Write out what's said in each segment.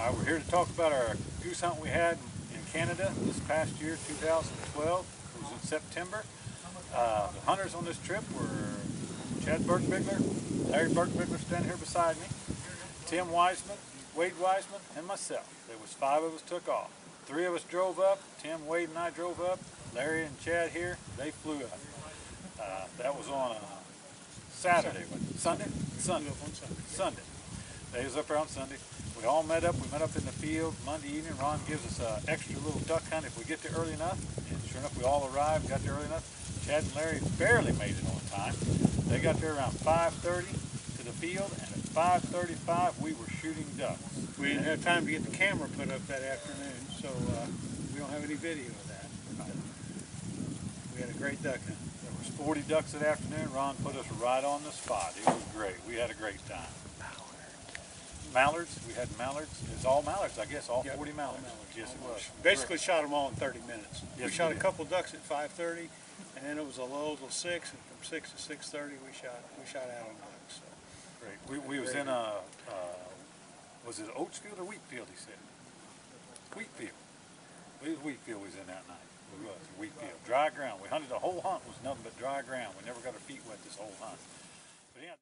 All right, we're here to talk about our goose hunt we had in Canada this past year, 2012. It was in September. The hunters on this trip were Chad Burkbigler, Larry Burkbigler standing here beside me, Tim Wiseman, Wade Wiseman, and myself. There was 5 of us took off. 3 of us drove up. Tim, Wade, and I drove up. Larry and Chad here, they flew up. That was on Saturday, Sunday? Sunday. They was up there on Sunday. We all met up. We met up in the field Monday evening. Ron gives us an extra little duck hunt if we get there early enough. And sure enough, we all arrived, got there early enough. Chad and Larry barely made it on time. They got there around 5:30 to the field, and at 5:35 we were shooting ducks. We didn't have time to get the camera put up that afternoon, so we don't have any video of that. We had a great duck hunt. There was 40 ducks that afternoon. Ron put us right on the spot. It was great. We had a great time. Mallards. We had mallards. It was all mallards, I guess. All 40 mallards. Yes, it was. Basically shot them all in 30 minutes. Yes, we shot a couple ducks at 5:30, and then it was a lull till 6, and from 6 to 6:30 we shot out on ducks. So. Great. We was in a was it Oatsfield or Wheatfield? He said Wheatfield. It was Wheatfield we was in that night. It was Wheatfield. Dry ground. We hunted the whole hunt was nothing but dry ground. We never got our feet wet this whole hunt. But yeah.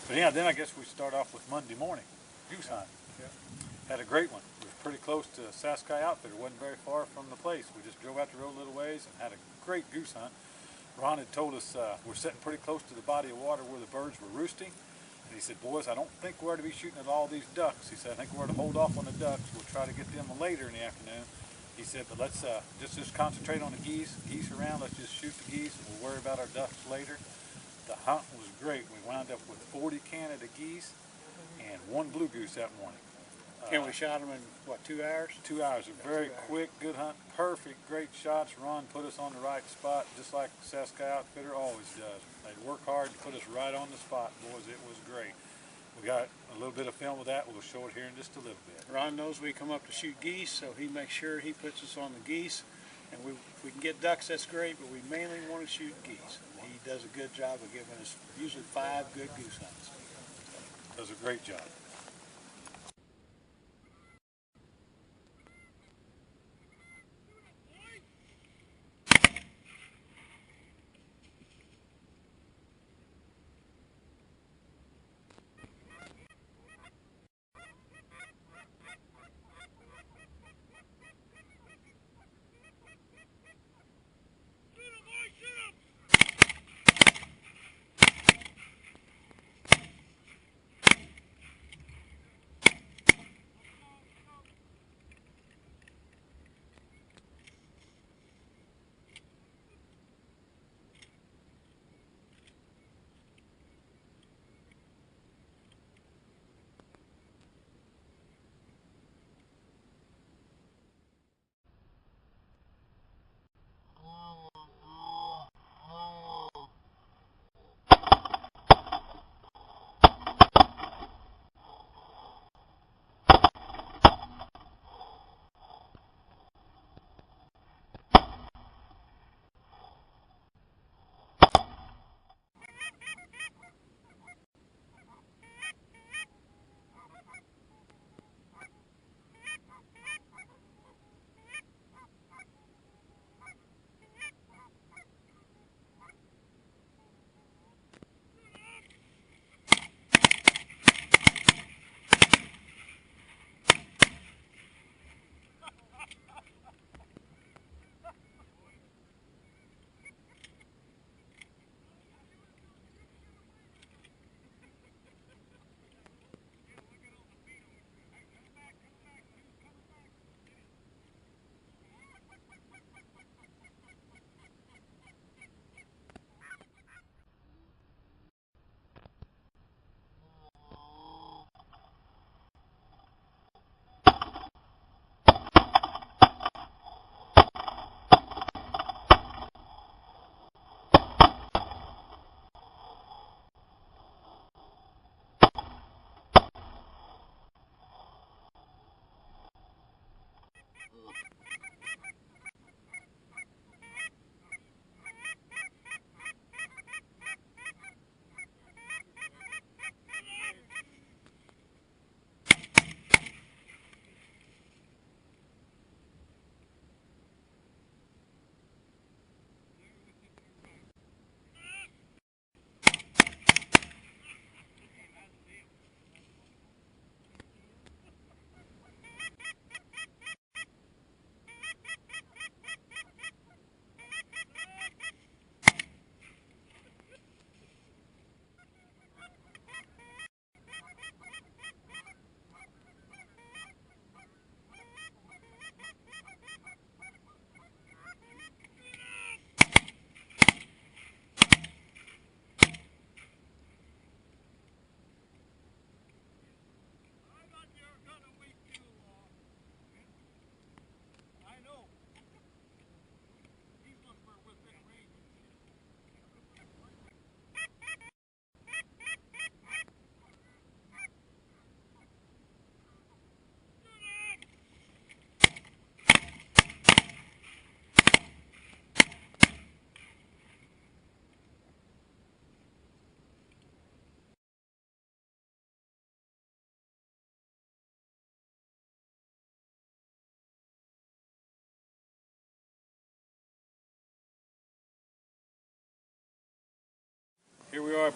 But yeah, then I guess we start off with Monday morning, goose hunt. Yeah. Had a great one. It was pretty close to Saskskye Outfitter. It wasn't very far from the place. We just drove out the road a little ways and had a great goose hunt. Ron had told us we're sitting pretty close to the body of water where the birds were roosting. And he said, boys, I don't think we're to be shooting at all these ducks. He said, I think we're to hold off on the ducks. We'll try to get them later in the afternoon. He said, but let's just concentrate on the geese around. Let's just shoot the geese and we'll worry about our ducks later. The hunt was great. We wound up with 40 Canada geese and 1 blue goose that morning. And we shot them in, what, 2 hours? 2 hours. A very quick, good hunt. Perfect, great shots. Ron put us on the right spot, just like Saskskye Outfitter always does. They work hard to put us right on the spot, boys. It was great. We got a little bit of film of that. We'll show it here in just a little bit. Ron knows we come up to shoot geese, so he makes sure he puts us on the geese. And if we can get ducks, that's great, but we mainly want to shoot geese. And he does a good job of giving us usually 5 good goose hunts. Does a great job.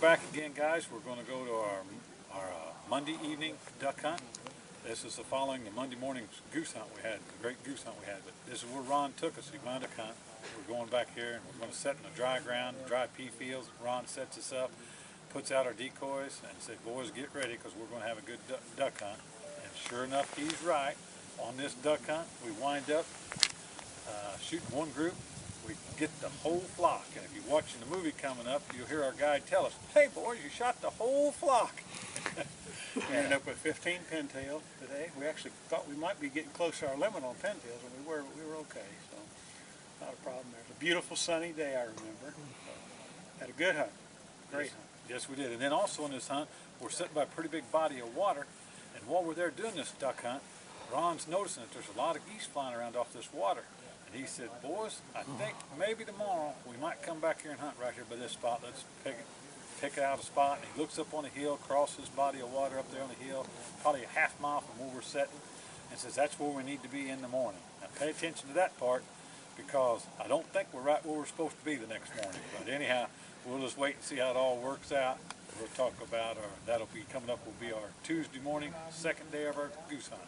back again, guys. We're going to go to our Monday evening duck hunt. This is following the Monday morning goose hunt we had, the great goose hunt we had. But this is where Ron took us. He wound up hunt. We're going back here and we're going to set in the dry ground, dry pea fields. Ron sets us up, puts out our decoys, and said, boys, get ready because we're going to have a good duck hunt. And sure enough, he's right. On this duck hunt, we wind up shooting one group. We get the whole flock. And if you're watching the movie coming up, you'll hear our guide tell us, hey boys, you shot the whole flock. We ended up with 15 pintail today. We actually thought we might be getting close to our limit on pintails, and we were okay, so not a problem there. It's a beautiful sunny day, I remember. Had a good hunt. Great hunt. Yes, we did. And then also in this hunt, we're sitting by a pretty big body of water, and while we're there doing this duck hunt, Ron's noticing that there's a lot of geese flying around off this water. And he said, boys, I think maybe tomorrow we might come back here and hunt right here by this spot. Let's pick out a spot. And he looks up on the hill, crosses this body of water up there on the hill, probably a half-mile from where we're sitting, and says, that's where we need to be in the morning. Now pay attention to that part, because I don't think we're right where we're supposed to be the next morning. But anyhow, we'll just wait and see how it all works out. We'll talk about that'll be coming up, will be our Tuesday morning, second day of our goose hunt.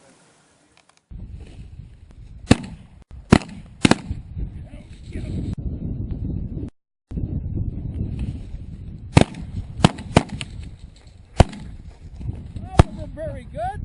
Very good.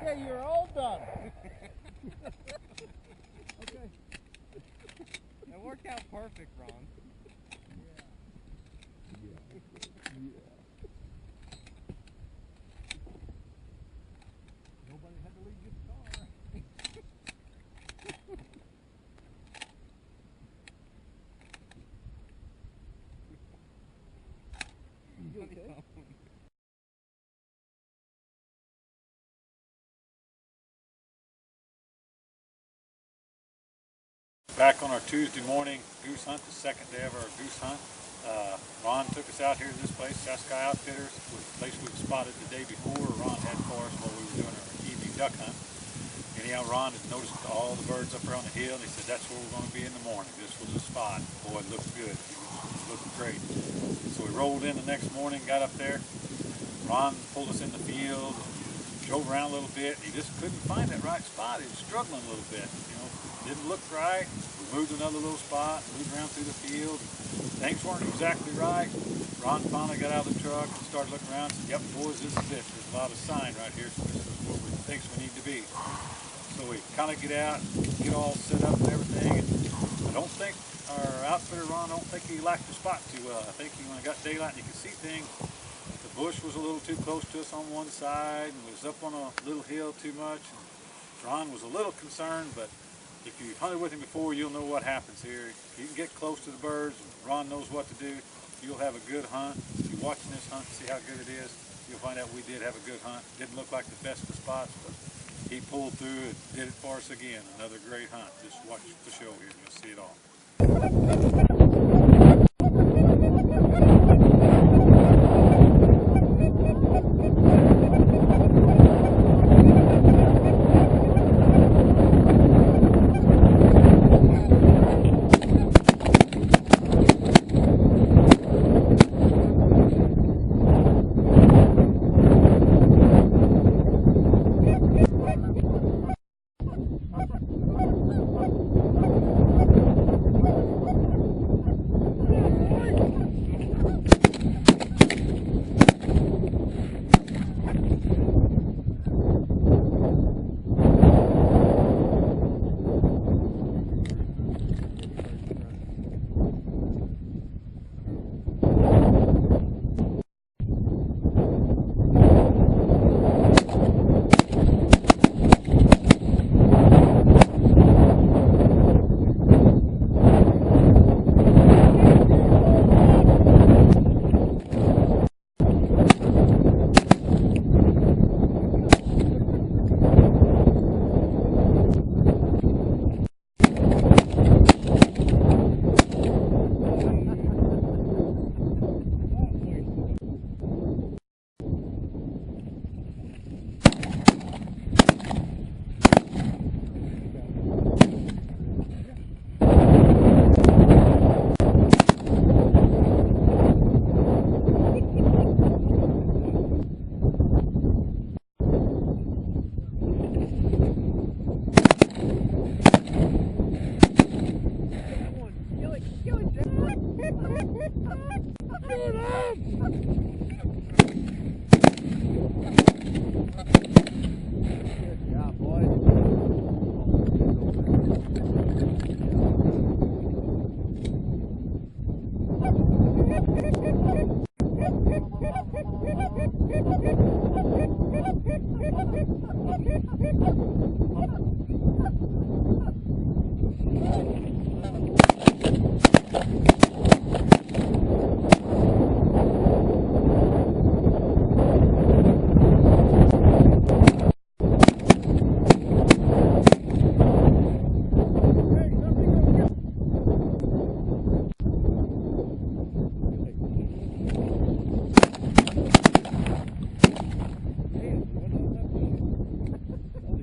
Okay, you're all done. Okay. It worked out perfect, Ron. Nobody had to leave your car. You okay? Back on our Tuesday morning goose hunt, the second day of our goose hunt. Ron took us out here to this place, Saskskye Outfitters, the place we'd spotted the day before. Ron had for us while we were doing our evening duck hunt. Anyhow, Ron had noticed all the birds up there on the hill, and he said, that's where we're going to be in the morning. This was the spot. Boy, it looked good. It looked great. So we rolled in the next morning, got up there. Ron pulled us in the field, drove around a little bit. He just couldn't find that right spot. He was struggling a little bit, you know. Didn't look right. We moved to another little spot, moved around through the field. Things weren't exactly right. Ron finally got out of the truck and started looking around and said, yep, boys, this is it. There's a lot of sign right here, so this is what we think we need to be. So we kind of get out, get all set up and everything. And, Don't think our outfitter Ron, don't think he liked the spot too well. I think when it got daylight and you could see things, the bush was a little too close to us on one side and was up on a little hill too much. And Ron was a little concerned, but if you hunted with him before, you'll know what happens here. You can get close to the birds, and Ron knows what to do. You'll have a good hunt. If you're watching this hunt and see how good it is, you'll find out we did have a good hunt. Didn't look like the best of spots, but he pulled through and did it for us again. Another great hunt. Just watch the show here. You'll see it all.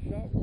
Shot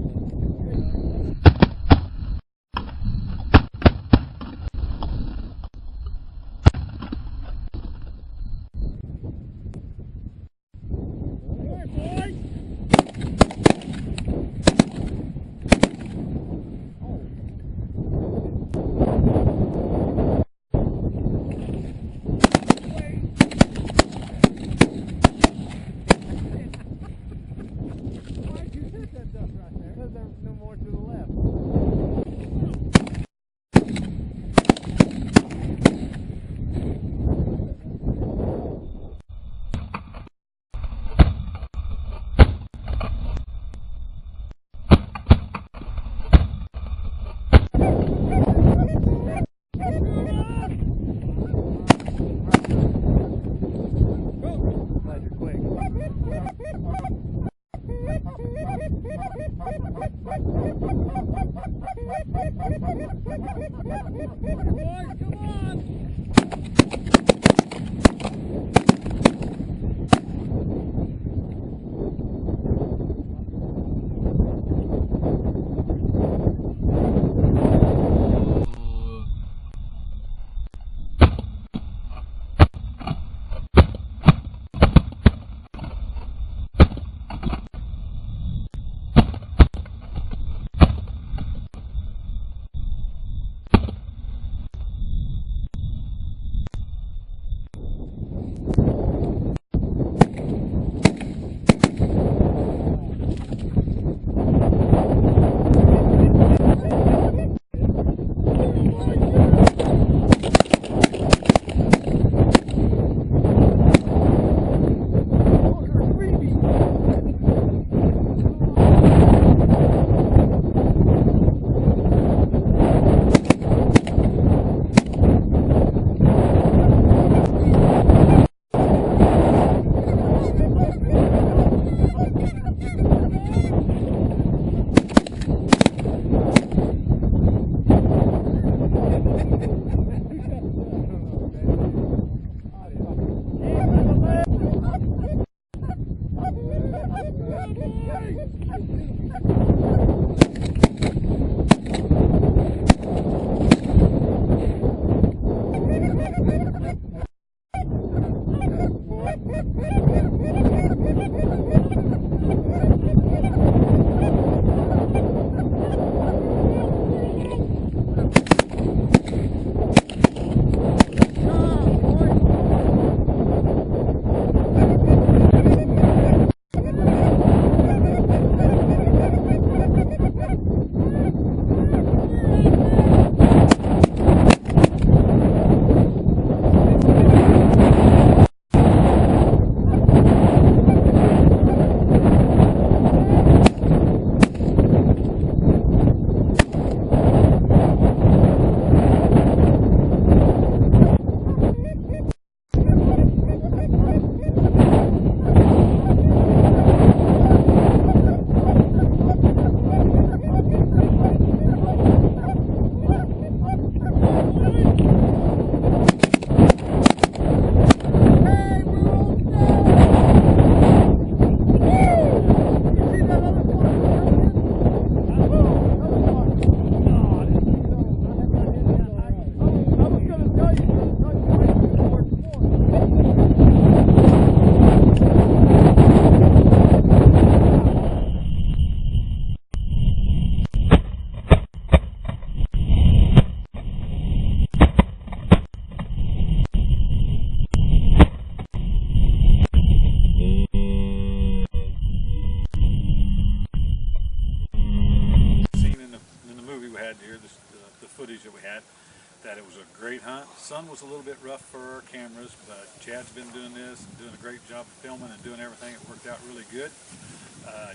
One was a little bit rough for our cameras, but Chad's been doing this and doing a great job of filming and doing everything. It worked out really good.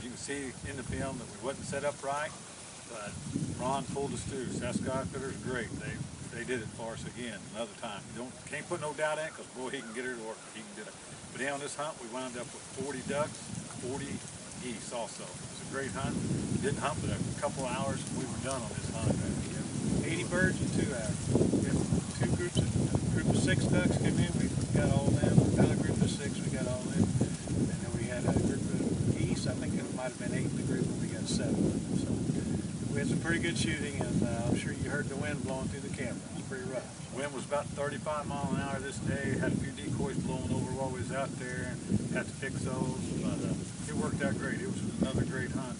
You can see in the film that we wasn't set up right, but Ron pulled us through. Saskskye Waterfowl is great. They did it for us again another time. Can't put no doubt in it, because boy, he can get her to work. He can do it. But yeah, on this hunt, we wound up with 40 ducks, 40 geese also. It was a great hunt. Didn't hunt but a couple hours and we were done on this hunt. 80 birds in 2 hours. We had two groups, a group of 6 ducks came in, we got all of them. Another group of 6, we got all of them. And then we had a group of geese, I think it might have been 8 in the group, and we got 7 of them. So we had some pretty good shooting, and I'm sure you heard the wind blowing through the camera. It was pretty rough. Wind was about 35 miles an hour this day. Had a few decoys blowing over while we was out there, and had to fix those. But it worked out great. It was another great hunt.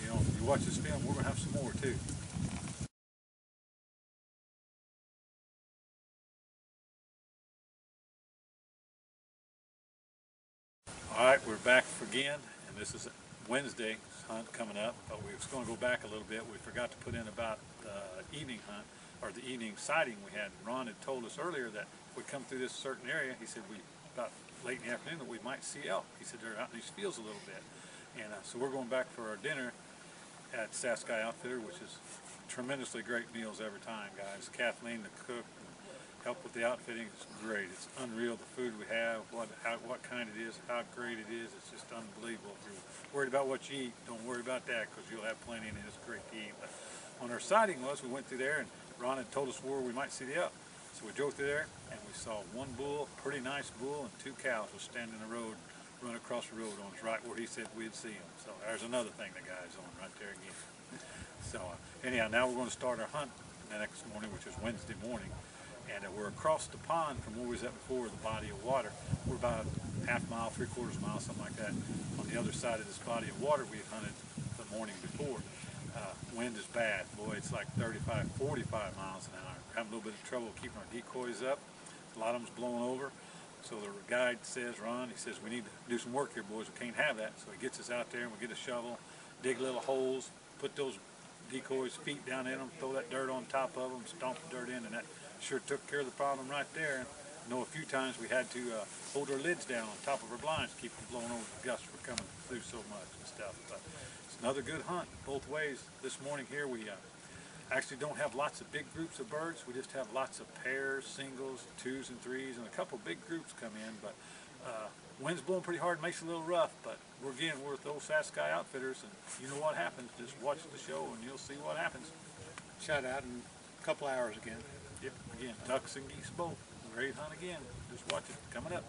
You know, if you watch this film, we're gonna have some more too. All right, we're back again, and this is Wednesday hunt coming up. But we was going to go back a little bit. We forgot to put in about the evening hunt, or the evening sighting we had. Ron had told us earlier that if we come through this certain area, he said about late in the afternoon that we might see elk. He said they're out in these fields a little bit, and so we're going back for our dinner at Saskskye Outfitter, which is tremendously great meals every time, guys. Kathleen, the cook, help with the outfitting is great. It's unreal, the food we have, what kind it is, how great it is. It's just unbelievable. If you're worried about what you eat, don't worry about that, because you'll have plenty and it's great to eat. But on our sighting we went through there and Ron had told us where we might see the elk. So we drove through there and we saw one bull, pretty nice bull, and 2 cows was standing in the road, run across the road on us right where he said we'd see them. So there's another thing the guy's on right there again. So anyhow, now we're going to start our hunt the next morning, which is Wednesday morning. And we're across the pond from where we was at before, the body of water. We're about half mile, 3/4 mile, something like that. On the other side of this body of water we had hunted the morning before. Wind is bad. Boy, it's like 35, 45 miles an hour. We're having a little bit of trouble keeping our decoys up. A lot of them's blowing over. So the guide says, Ron, he says, we need to do some work here, boys. We can't have that. So he gets us out there and we get a shovel, dig little holes, put those decoys' feet down in them, throw that dirt on top of them, stomp the dirt in, and that sure took care of the problem right there. I know a few times we had to hold our lids down on top of our blinds to keep them blowing over. The gusts were coming through so much and stuff. But it's another good hunt both ways. This morning here we actually don't have lots of big groups of birds. We just have lots of pairs, singles, 2s and 3s, and a couple big groups come in. But wind's blowing pretty hard, makes it a little rough. But we're with the old Saskskye Outfitters, and you know what happens. Just watch the show and you'll see what happens. Shot out in a couple hours again. Yep, again, ducks and geese both. Great hunt again. Just watch it. Coming up.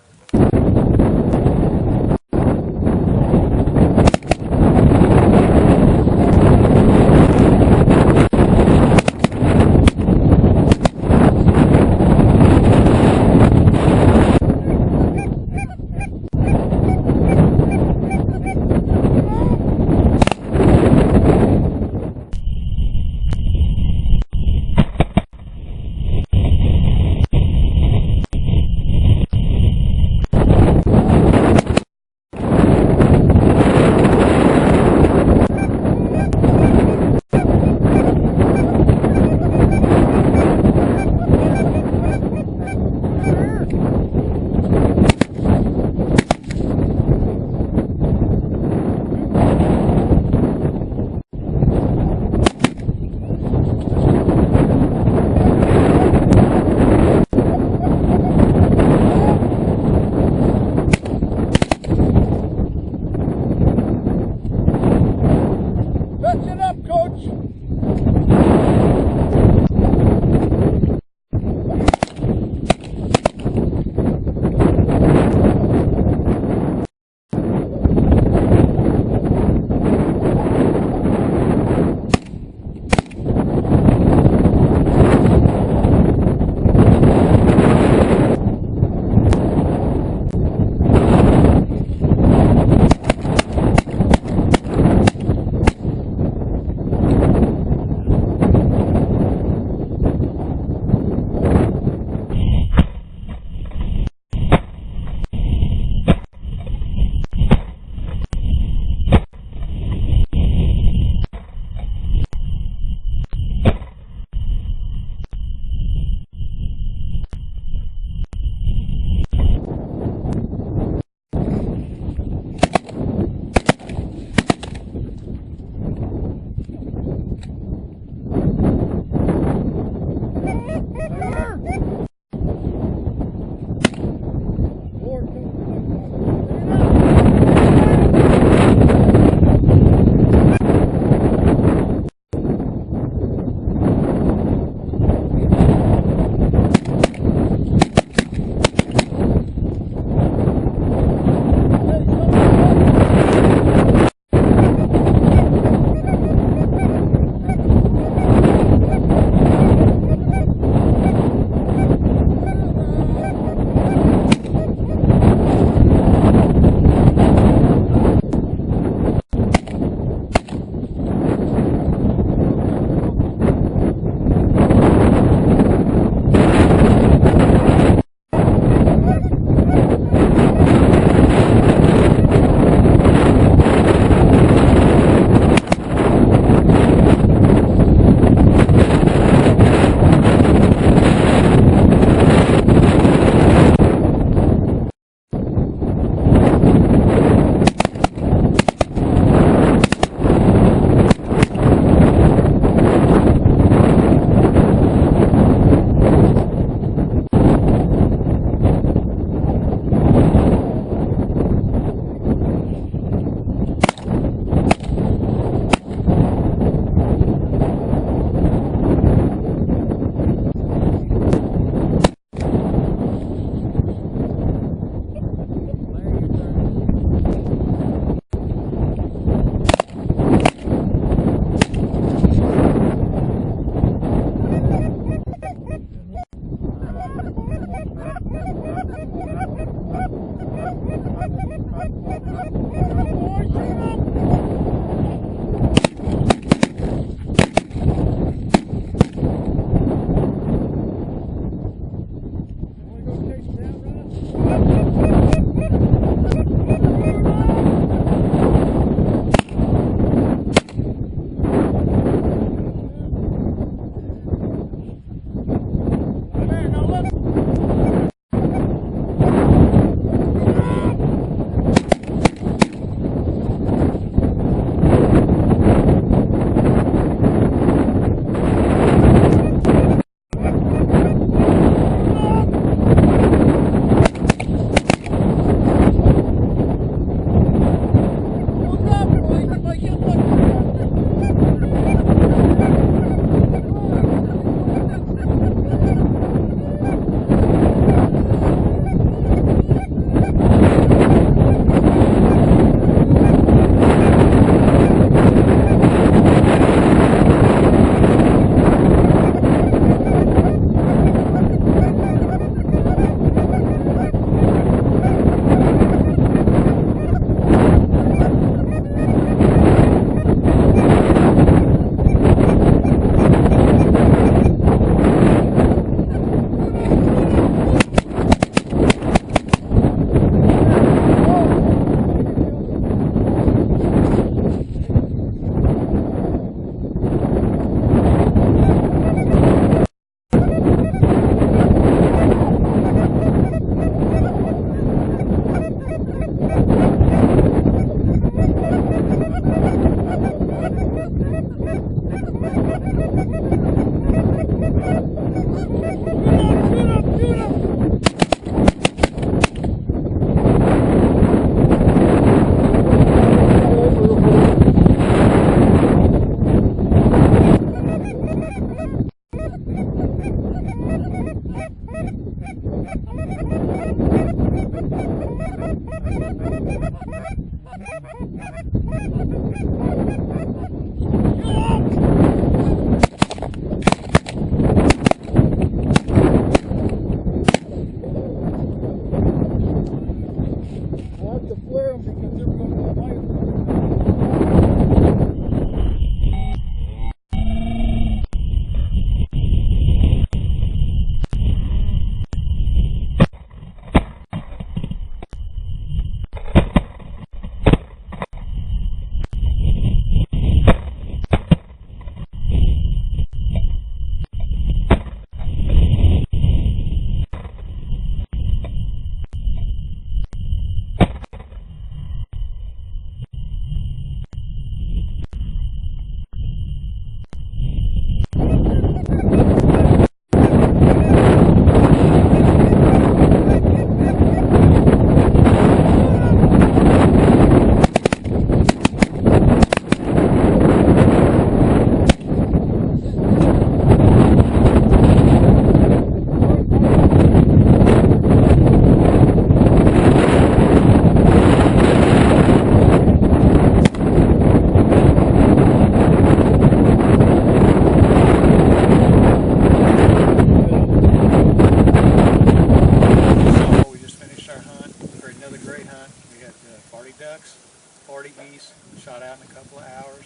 40 geese, shot out in a couple of hours,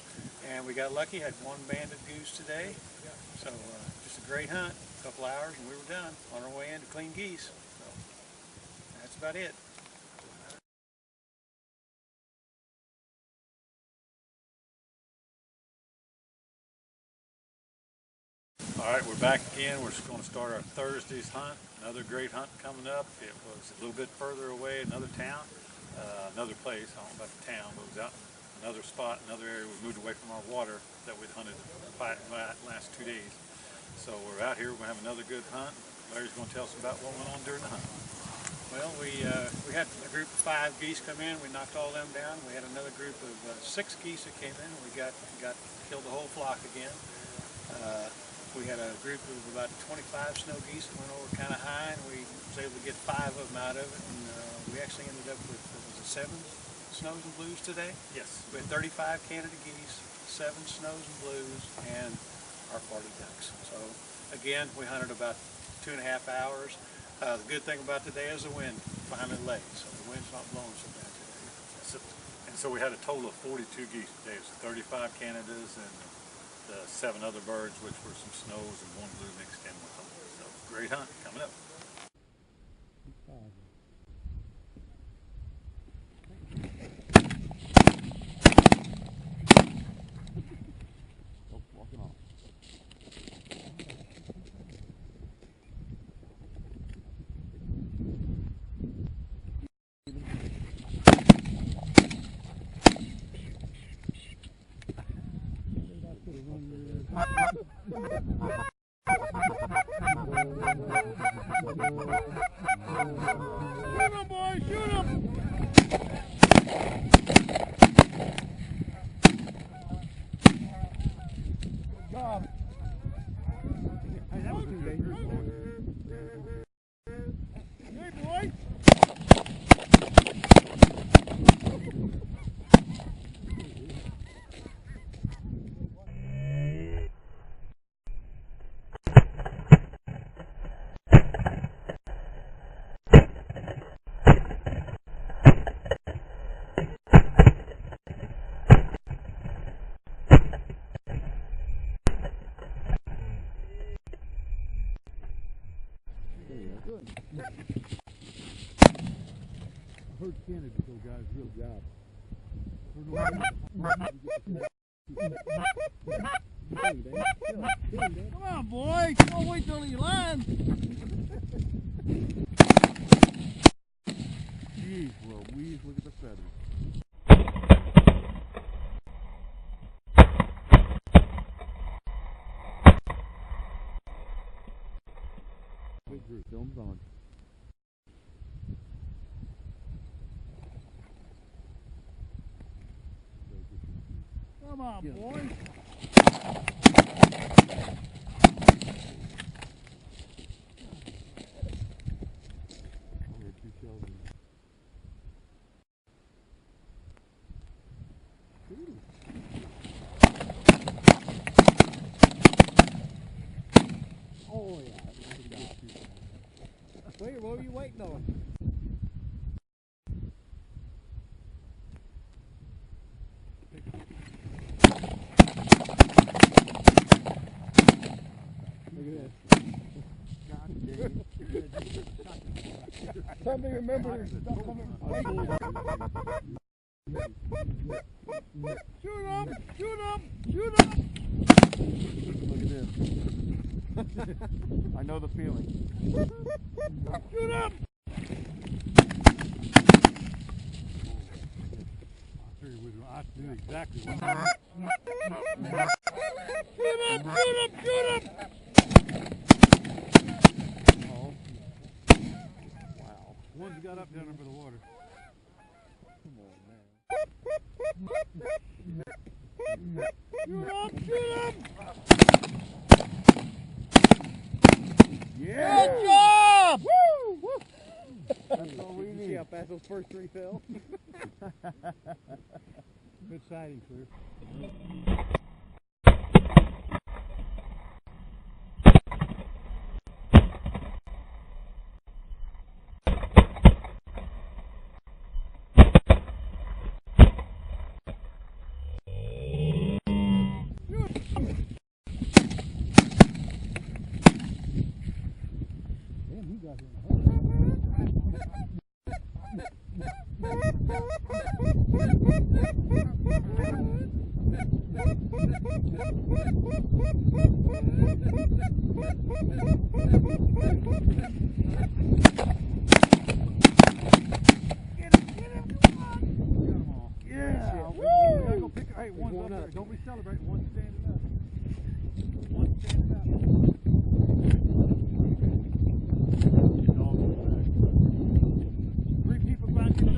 and we got lucky, had one banded goose today. So just a great hunt, a couple of hours, and we were done on our way in to clean geese. So that's about it. All right, we're back again. We're just going to start our Thursday's hunt. Another great hunt coming up. It was a little bit further away, another town, another place. I don't know about the town, but it was out in another spot, another area. We moved away from our water that we'd hunted the last 2 days. So we're out here. We're going to have another good hunt. Larry's going to tell us about what went on during the hunt. Well, we had a group of 5 geese come in. We knocked all them down. We had another group of 6 geese that came in, and we killed the whole flock again. We had a group of about 25 snow geese that went over kind of high, and we was able to get 5 of them out of it. And we actually ended up with 7 snows and blues today. Yes. We had 35 Canada geese, 7 snows and blues, and our 40 ducks. So again, we hunted about 2.5 hours. The good thing about today is the wind finally laid, so the wind's not blowing so bad today. And so we had a total of 42 geese today. So 35 Canadas and 7 other birds, which were some snows and 1 blue mixed in with them. So great hunt coming up. Walking off. Shoot him, boys! Shoot him! Good job. Hey, that was too dangerous. Hey, boys! Good. I heard Canada told guys, real job. Come on, boy! Don't wait till you land. Jeez Louise, look at the feathers. Big Drew, film's on. Come on, boy. Oh yeah. Wait, what were you waiting on? Look at this. God dang it. Somebody remember stuff coming. Shoot him! Shoot him! Shoot him! Look at this. I know the feeling. Shoot him! I knew exactly what Shoot him! Shoot him! Shoot him! Oh. Wow. One's got up down over the water. Come on, man. Shoot him! Shoot him! Yeah! Good job! Woo! Woo! That's all we need. See how fast those first 3 fell? Good sighting, sir. Hey, one's up there. Don't be celebrating. One's standing up. One's standing up. Three people back in the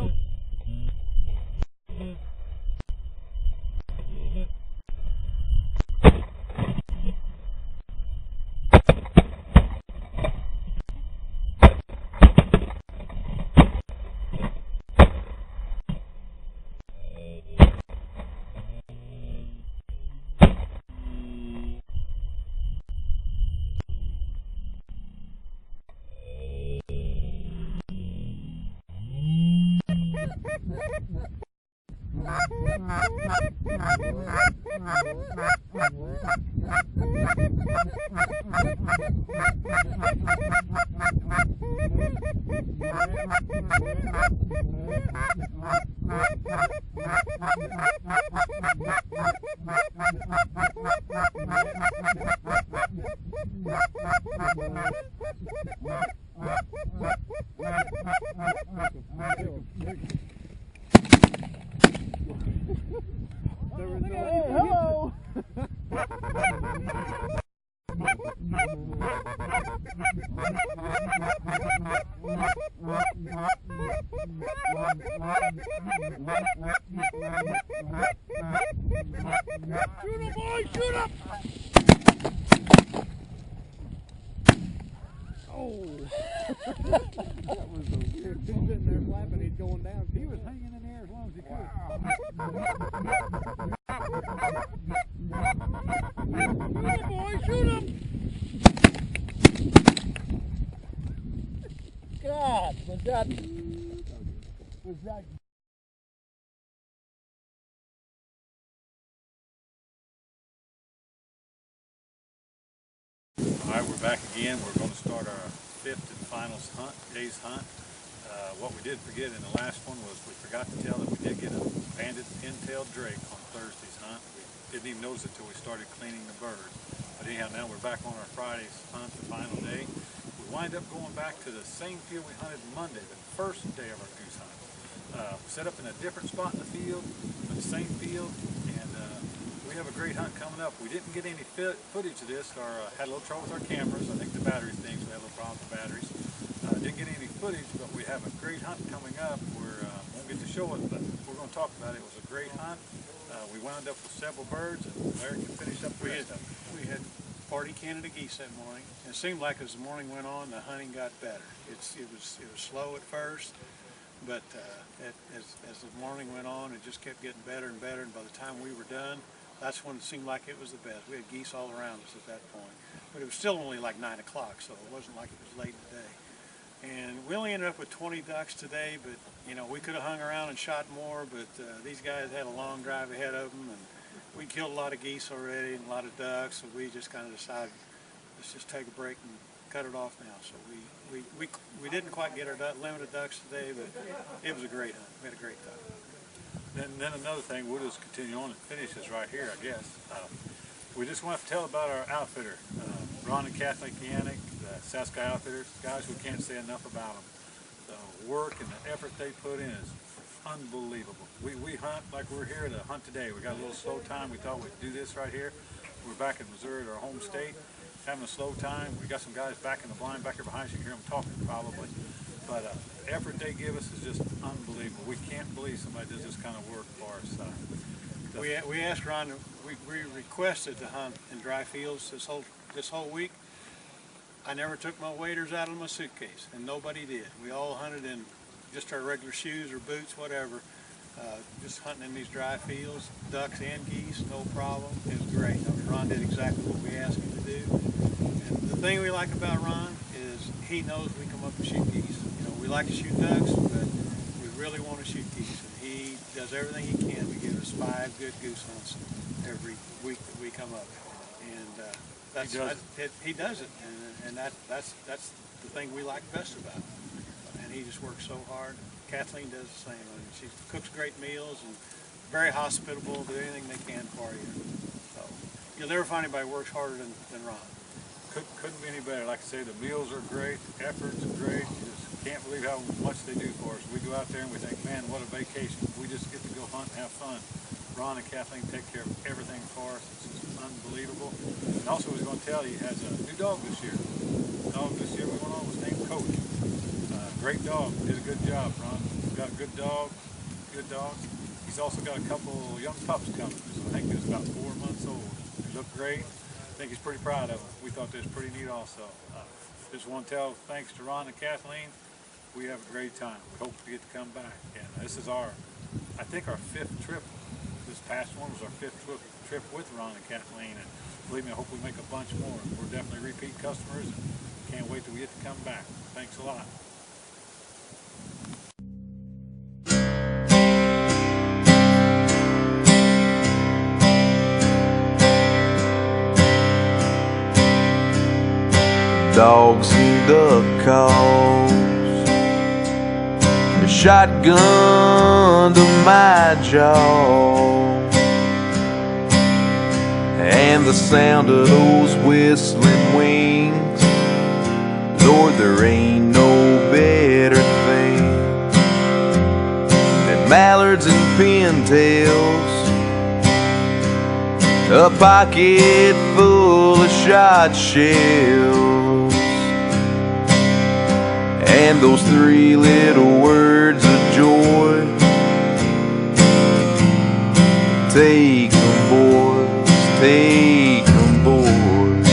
hello. Shoot him, boy! Shoot him! Oh! That was a weird. He's sitting there flapping. He's going down. He was hanging in the air as long as he could. Shoot him, boy! Shoot him! God, was that? Alright, we're back again. We're going to start our fifth and final day's hunt. What we did forget in the last one was we forgot to tell that we did get a banded pin-tailed drake on Thursday's hunt. We didn't even notice it until we started cleaning the birds. But anyhow, now we're back on our Friday's hunt, the final day. We wind up going back to the same field we hunted Monday, the first day of our goose hunt. Set up in a different spot in the field, but the same field, and we have a great hunt coming up. We didn't get any footage of this, or had a little trouble with our cameras. I think the battery things, we had a little problem with the batteries. Didn't get any footage, but we have a great hunt coming up. We won't get to show it, but we're going to talk about it. It was a great hunt. We wound up with several birds, and Larry can finish up the rest of them. We had party Canada geese that morning. And it seemed like as the morning went on, the hunting got better. It was slow at first, but as the morning went on, it just kept getting better and better. And by the time we were done, that's when it seemed like it was the best. We had geese all around us at that point, but it was still only like 9 o'clock, so it wasn't like it was late in the day. And we only ended up with 20 ducks today, but you know, we could have hung around and shot more, but these guys had a long drive ahead of them, and we killed a lot of geese already and a lot of ducks, so we just kind of decided, let's just take a break and cut it off now. So we didn't quite get our limited ducks today, but it was a great hunt. We had a great time. Then another thing, we'll just continue on and finish this right here, I guess. We just want to tell about our outfitter, Ron and Kathleen Kianik, the Saskskye Outfitters. Guys, we can't say enough about them. The work and the effort they put in is unbelievable. We hunt like we're here to hunt today. We got a little slow time. We thought we'd do this right here. We're back in Missouri, our home state, having a slow time. We got some guys back in the blind back here behind us. You can hear them talking probably. But the effort they give us is just unbelievable. We can't believe somebody does this kind of work for us. We asked Ron, we requested to hunt in dry fields this whole week. I never took my waders out of my suitcase, and nobody did. We all hunted in just our regular shoes or boots, whatever, just hunting in these dry fields, ducks and geese, no problem. It was great. I mean, Ron did exactly what we asked him to do. And the thing we like about Ron is he knows we come up and shoot geese. You know, we like to shoot ducks, but we really want to shoot geese, and he does everything he can to give us 5 good goose hunts every week that we come up. And he does it, and that's the thing we like best about him. And and he just works so hard. Kathleen does the same. I mean, she cooks great meals and very hospitable, do anything they can for you. So you'll never find anybody who works harder than Ron. Couldn't be any better. Like I say, the meals are great, the efforts are great. You just can't believe how much they do for us. We go out there and we think, man, what a vacation. We just get to go hunt and have fun. Ron and Kathleen take care of everything for us. It's just unbelievable. And also, I was going to tell you, he has a new dog this year. The dog this year we went on was named Coach. Great dog. Did a good job, Ron. Got a good dog. Good dog. He's also got a couple young pups coming. So I think he was about 4 months old. They look great. I think he's pretty proud of them. We thought this was pretty neat also. Just want to tell thanks to Ron and Kathleen. We have a great time. We hope to get to come back. And this is I think our 5th trip. This past one was our 5th trip with Ron and Kathleen. And believe me, I hope we make a bunch more. We're definitely repeat customers and can't wait till we get to come back. Thanks a lot. Dogs and duck calls, a shotgun to my jaw, and the sound of those whistling wings. Lord, there ain't no better thing than mallards and pintails, a pocket full of shot shells, and those 3 little words of joy. Take 'em, boys, take 'em, boys.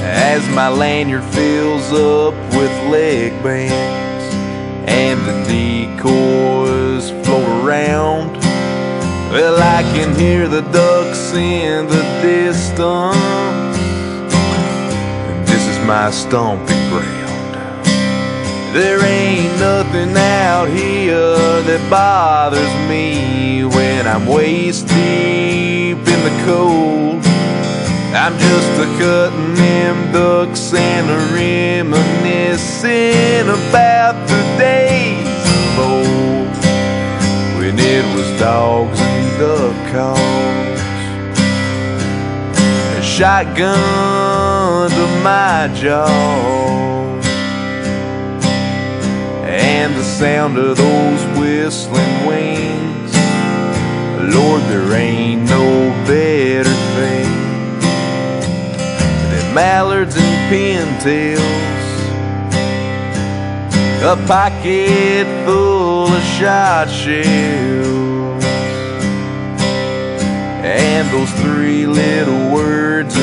As my lanyard fills up with leg bands and the decoys float around, well, I can hear the ducks in the distance. This is my stomping ground. There ain't nothing out here that bothers me when I'm waist deep in the cold. I'm just a-cutting them ducks and a-reminiscing about the days of old, when it was dogs and duck calls, a shotgun to my jaw, and the sound of those whistling wings. Lord, there ain't no better thing than mallards and pintails, a pocket full of shot shells, and those 3 little words